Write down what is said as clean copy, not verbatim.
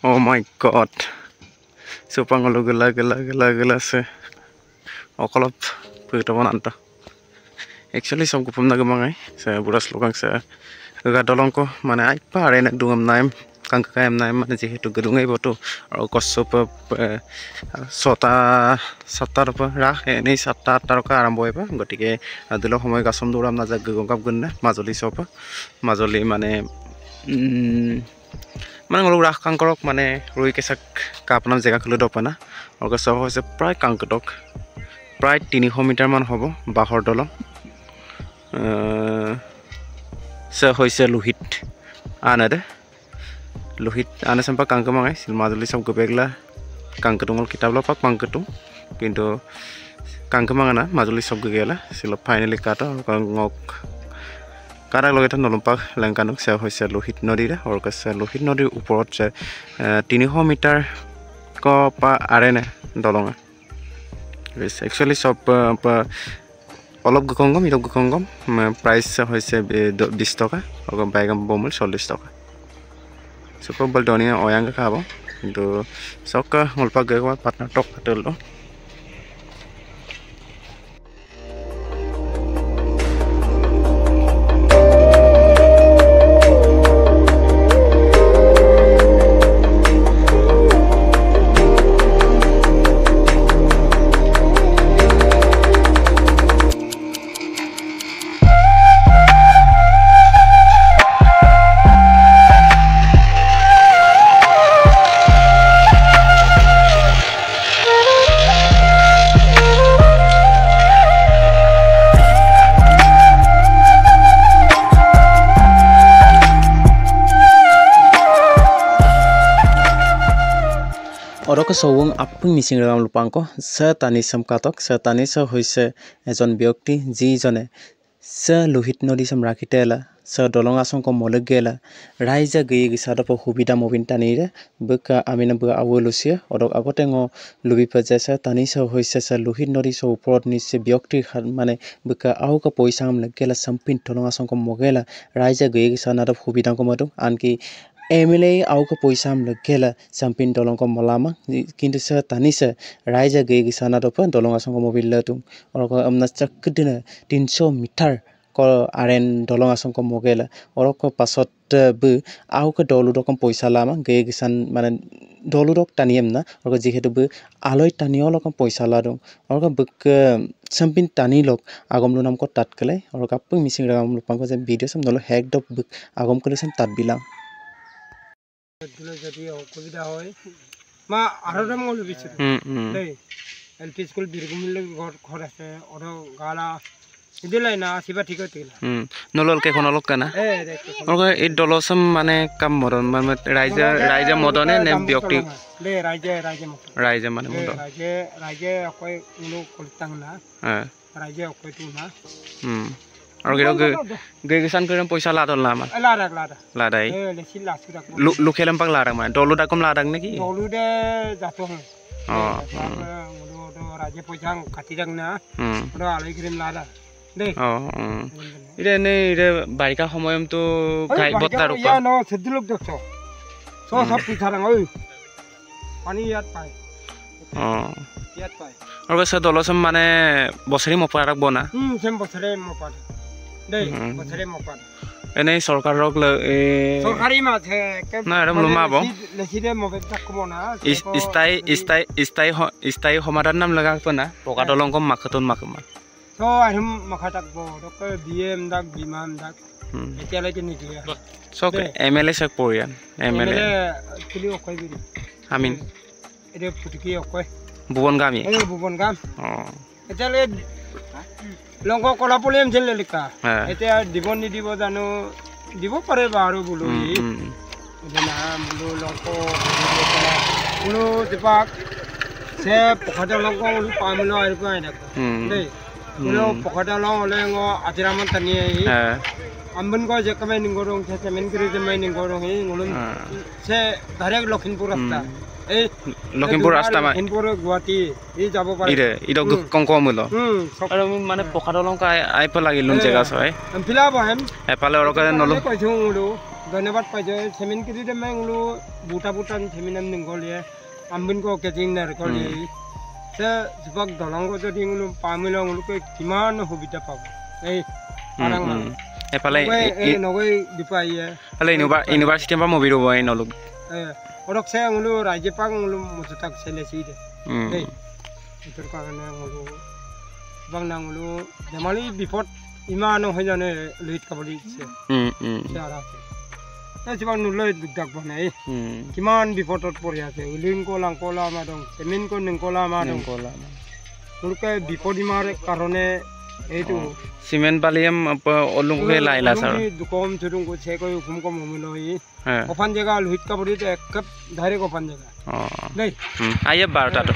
Oh my god. Supangolo gela se. Okolop putaman anta. Actually some kupum nagamangai. Sa buras lokang sa gadolong ko mana ai pare na dungam naim kangkayam naim mana jehetu gedungai boto aro kosop sota satar pa rak nei satta tarka arambo hoiba gotike adilo homoy gasom duram na jag gongkap gunna majoli sopa majoli মানে ngolu rak kangkorok মানে rui kesak kapnam jega khulu dopana orga sab hoise pray kangkotok pray 300 metre মান hobo bahor dolong se hoise lohit anade lohit ane sampa kangkemangai silmaduli sam gobegla kangketungol kitablo pak mangketung kintu kangkemangana majuli sob gegela silo finally kata ngok Karak logetan nolompak langkanuk se hoise lohit nodi re orka se lohit nodi uporot se 300 metre ko pa arene dolonga actually sob অলপ গকংগম ইরক গকংগম price হইছে 20 টাকা আর বাইগাম বমল 40 টাকা super বলটনিয়া ওয়াঙ্গা খাবো কিন্তু সক্কা মলপা গেগা partner টক কাটলো Orok sowung apung mising ram lupangko sa tani samkatok sa tani sa hoise ejon byakti ji jone sa lohit nodi sam rakitela sa dolong asong ko molegela raija gei gisada po hubida mobin tani re beka amina bu awolusia orok agotengo lubi paja sa tani sa hoise sa lohit nodi so uprot ni se byakti mane beka auka poisam legela sampin dolong asong ko mogela raija gei gisana da hubida ko madu anki MLA auka poisam legela sampin dolong ko molama kintu sa tanisa raija ge gisana dopa dolong asong ko mobil latung orok amna chakdina 300 metre ko aren dolong asong ko mogela orok pasot bu auka dolu rokom poisa lama ge gisan mane dolu rok taniem na orok jihetu bu aloi tanio lokom poisa ladung orok buk sampin tani lok agom lunam ko tatkale orok apung mising ram lupang ko je video sam dolo hack dop buk agom ko sam tat bilang দিলে যদি অসুবিধা হয় মা আরো দাম গলো বিছে দেই এলপি স্কুল বীরগুমিল ঘর আছে ওর গালা দিলাই না সিবা ঠিক হইতিলা নলল কে কোনলক কানা ওর এই দলসম মানে কাম মরন মানে রাইজা মদনে নে ব্যক্তি দে রাইজা মানে মদ রাইজা অকয় উনো কলতাং না রাইজা অকয় তু না আর গেগেসান করে পয়সা লাদল না আমার লাদাই লুখেলাম পাক লাদাং মানে দলু দাকম লাদাং নাকি দলু দে যাতো রাজে পয়সা কাটি দাং না ওরা আলাই ক্রিম লাদা দে ইরে নে ইরে বারিকা সময়ম তো গাই বত্তার উপর ইয়া ন সেদিলক দেখছো সব পিঠা দাং ওই পানি ইয়াত পায় ইয়াত পায় আর গসা দলসম মানে বছরি মপা রাখবো না সেম বছরে মপা দেই বছরে মপা এনে সরকারক সরকারি মাঝে না এরম লুমাবো লেখিদে মবে তাকবো না স্থায়ী সমাধান নাম লাগাকো না পকা দলং কম মাখতন মাকমা তো আহম মাখা তাকবো ডক বিএম দাক বিমান দাক এতিয়ালৈকে নিদিয়া সক এমএলএ সক পৰিয়ান এমএলএ কিলি অকয় বিৰি আমিন এৰে পুটকি অকয় ভুবন গামী ভুবন গাম এতিয়ালৈকে লংক কলা পলিয়াম ছিল লিখা এতিয়া দিব নিদিব জানো দিব পাৰে বাৰু বুলো না বুলো লংক বুলো দিপাক সে পখাটা লংক বুলো পামলো আইৰ পাই না দেই বুলো পখাটা লং হলে আজিৰামান টানি আহি আমবন গো যে কমে নিংগৰং সে সেমেন কৰি যে মাই নিংগৰং হে ngulum সে ডাইৰেক্ট লখিমপুৰ ৰাস্তা এই লখিমপুৰ ৰাস্তা মা লখিমপুৰ গুৱাহাটী এই যাব পাৰে ইৰে কম হলো আৰু মানে পকা দলং আই পে লাগিল জায়গা ছয় ফিলা বহেম এফালে অৰকা নলো কৈছো ধন্যবাদ পাইছো সেমিন কিদিতে মেংলো বুটা বুটান সেমিনাম নিংগলিয়ে আম্বিন কো কেজিং নার কলি সে জবক দলংগ যদি গুলো পামিলো গুলোকে কিমান সুবিধা পাব এই আরাং এফালে এই নগৈ দিপাইয়ে আলে ইউনিভার্সিটি পা মুভি রব এই নলুক ওরক সে গুলো রাজ্য পাক গুলো মজতাক সেলেছি দে এই এটার কারণে গুলো বাংলা গুলো জামালি বিপদ ইমান হয় জানে লহিত কাবলি সে সারা Sebab nulai dudak bane, kiman bipotot pori ase, ulin kolang kola madong, semin ko neng kola madong. Nulkai bipodi mare karone itu. Semen paliyam apa olung ke laila sar. Dukom turun ko ceko hukum ko mumiloi. Opan jaga luhit ka pori te kap dhare ko opan jaga. Nei. Ayah bar tato.